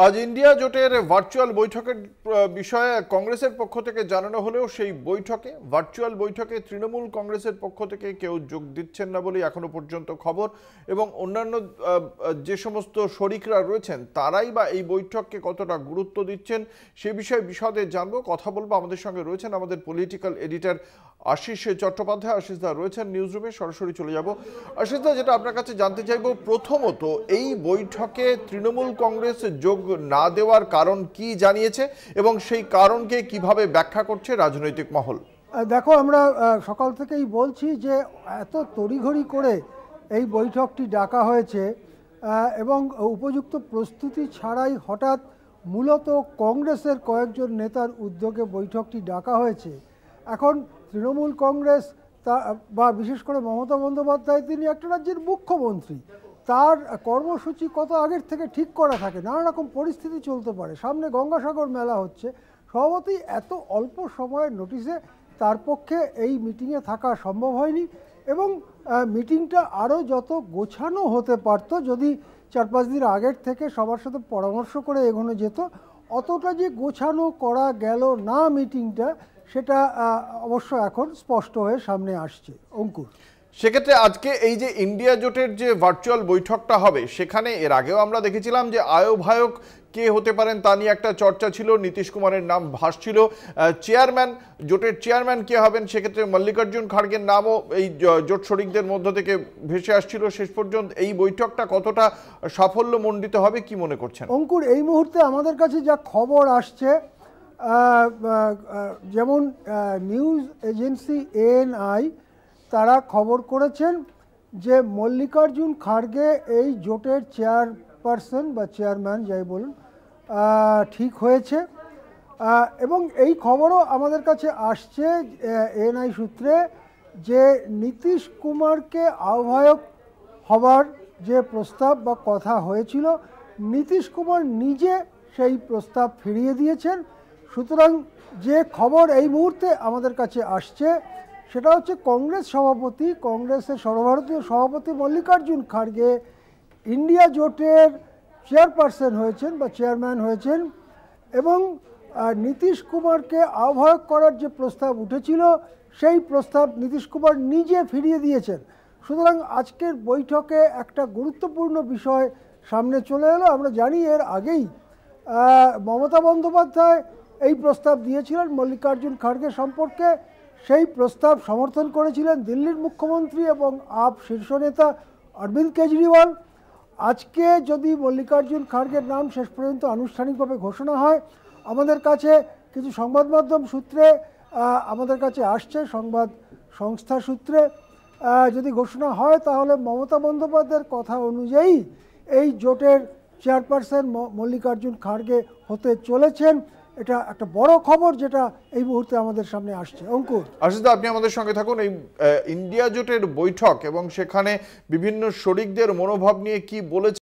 আজ ইন্ডিয়া জোটের ভার্চুয়াল বৈঠকের বিষয়ে কংগ্রেসের পক্ষ থেকে জানানো হলেও সেই বৈঠকে ভার্চুয়াল বৈঠকে তৃণমূল কংগ্রেসের পক্ষ থেকে কেউ যোগ দিচ্ছেন না বলেই এখনো পর্যন্ত খবর। এবং অন্যান্য যে সমস্ত শরিকরা রয়েছেন তারাই বা এই বৈঠককে কতটা গুরুত্ব দিচ্ছেন সে বিষয়ে বিশদে জানবো, কথা বলবো। আমাদের সঙ্গে রয়েছেন আমাদের পলিটিক্যাল এডিটর আশিস চট্টোপাধ্যায়। আশিস দা রয়েছেন নিউজ রুমে, সরাসরি চলে যাব। আশিস দা, যেটা আপনার কাছে জানতে চাইবো, প্রথমত এই বৈঠকে তৃণমূল কংগ্রেস যোগ না দেওয়ার কারণ কি জানিয়েছে এবং সেই কারণকে কিভাবে ব্যাখ্যা করছে রাজনৈতিক মহল? দেখো, আমরা সকাল থেকেই বলছি যে এত তড়িঘড়ি করে এই বৈঠকটি ডাকা হয়েছে এবং উপযুক্ত প্রস্তুতি ছাড়াই হঠাৎ মূলত কংগ্রেসের কয়েকজন নেতার উদ্যোগে বৈঠকটি ডাকা হয়েছে। এখন তৃণমূল কংগ্রেস বা বিশেষ করে মমতা বন্দ্যোপাধ্যায়, তিনি একটা রাজ্যের মুখ্যমন্ত্রী, তার কর্মসূচি কত আগের থেকে ঠিক করা থাকে, নানা রকম পরিস্থিতি চলতে পারে, সামনে গঙ্গাসাগর মেলা হচ্ছে, স্বভাবতই এত অল্প সময়ের নোটিশে তার পক্ষে এই মিটিংয়ে থাকা সম্ভব হয়নি। এবং মিটিংটা আরও যত গোছানো হতে পারত যদি 4-5 দিন আগের থেকে সবার সাথে পরামর্শ করে এগোনো যেত, অতটা যে গোছানো করা গেল না মিটিংটা, সেটা অবশ্য এখন স্পষ্ট হয়ে সামনে আসছে। অঙ্কুর, সেক্ষেত্রে আজকে এই যে ইন্ডিয়া জোটের যে ভার্চুয়াল বৈঠকটা হবে, সেখানে এর আগেও আমরা দেখেছিলাম যে আহ্বায়ক কে হতে পারেন তা নিয়ে একটা চর্চা ছিল, নীতিশ কুমারের নাম ভাসছিল। চেয়ারম্যান, জোটের চেয়ারম্যান কে হবেন, সেক্ষেত্রে মল্লিকার্জুন খাড়গের নামও এই জোট শরিকদের মধ্য থেকে ভেসে আসছিল। শেষ পর্যন্ত এই বৈঠকটা কতটা সাফল্যমণ্ডিত হবে কি মনে করছেন? অঙ্কুর, এই মুহূর্তে আমাদের কাছে যা খবর আসছে, যেমন নিউজ এজেন্সি ANI তারা খবর করেছেন যে মল্লিকার্জুন খাড়গে এই জোটের চেয়ারপারসন বা চেয়ারম্যান যাই বলুন ঠিক হয়েছে। এবং এই খবরও আমাদের কাছে আসছে ANI সূত্রে যে নীতিশ কুমারকে আহ্বায়ক হবার যে প্রস্তাব বা কথা হয়েছিল, নীতিশ কুমার নিজে সেই প্রস্তাব ফিরিয়ে দিয়েছেন। সুতরাং যে খবর এই মুহূর্তে আমাদের কাছে আসছে সেটা হচ্ছে কংগ্রেস সভাপতি, কংগ্রেসের সর্বভারতীয় সভাপতি মল্লিকার্জুন খাড়গে ইন্ডিয়া জোটের চেয়ারপারসন হয়েছেন বা চেয়ারম্যান হয়েছেন। এবং নীতিশ কুমারকে আহ্বায়ক করার যে প্রস্তাব উঠেছিল সেই প্রস্তাব নীতিশ কুমার নিজে ফিরিয়ে দিয়েছেন। সুতরাং আজকের বৈঠকে একটা গুরুত্বপূর্ণ বিষয় সামনে চলে এলো। আমরা জানি এর আগেই মমতা বন্দ্যোপাধ্যায় এই প্রস্তাব দিয়েছিলেন মল্লিকার্জুন খাড়গে সম্পর্কে, সেই প্রস্তাব সমর্থন করেছিলেন দিল্লির মুখ্যমন্ত্রী এবং আপ শীর্ষ নেতা অরবিন্দ কেজরিওয়াল। আজকে যদি মল্লিকার্জুন খাড়গের নাম শেষ পর্যন্ত আনুষ্ঠানিকভাবে ঘোষণা হয়, আমাদের কাছে কিছু সংবাদ মাধ্যম সূত্রে আমাদের কাছে আসছে, সংবাদ সংস্থা সূত্রে যদি ঘোষণা হয় তাহলে মমতা বন্দ্যোপাধ্যায়ের কথা অনুযায়ী এই জোটের চেয়ারপারসন মল্লিকার্জুন খাড়গে হতে চলেছেন। এটা একটা বড় খবর যেটা এই মুহূর্তে আমাদের সামনে আসছে। অঙ্কুর, আশিস দা, আপনি আমাদের সঙ্গে থাকুন। এই ইন্ডিয়া জোটের বৈঠক এবং সেখানে বিভিন্ন শরিকদের মনোভাব নিয়ে কি বলেছে